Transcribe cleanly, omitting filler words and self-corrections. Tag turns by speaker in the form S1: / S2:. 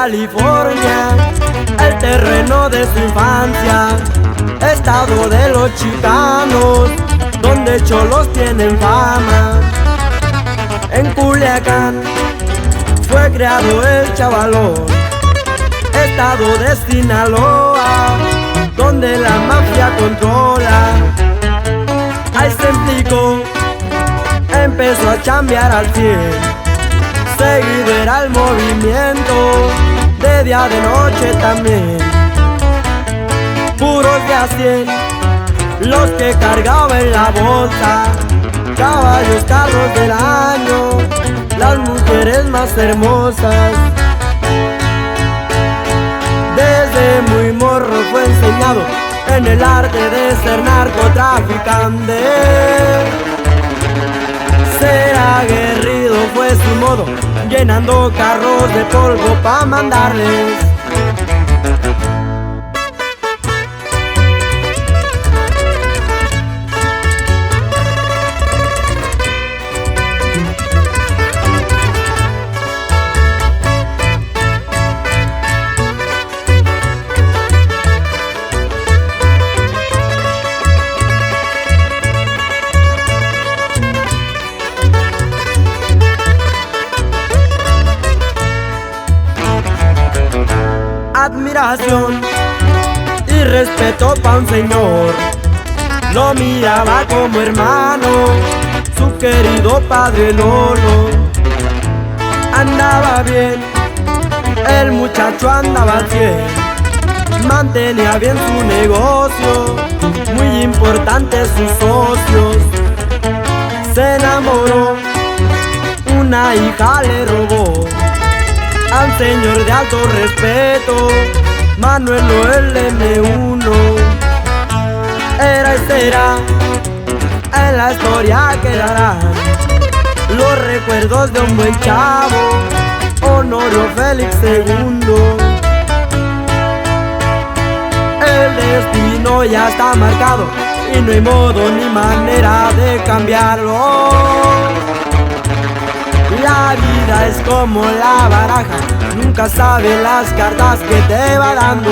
S1: California, el terreno de su infancia, estado de los chicanos, donde cholos tienen fama. En Culiacán fue creado el chavalón, estado de Sinaloa, donde la mafia controla. Ahí se implicó, empezó a chambear al 100, seguido era el movimiento, de día de noche también. Puros de a 100, los que cargaba en la bolsa, caballos, carros del año, las mujeres más hermosas. Desde muy morro fue enseñado en el arte de ser narcotraficante. Ser aguerrido fue su modo, llenando carros de polvo pa' mandarles. Admiración y respeto pa' un señor, lo miraba como hermano, su querido padre Lolo. Andaba bien, el muchacho andaba al 100, mantenía bien su negocio, muy importantes sus socios. Se enamoró, una hija le robó al señor de alto respeto, Manuel Noel M1. Era y será, en la historia quedarán los recuerdos de un buen chavo, Honorio Félix II. El destino ya está marcado y no hay modo ni manera de cambiarlo. La vida es como la baraja, nunca sabe las cartas que te va dando.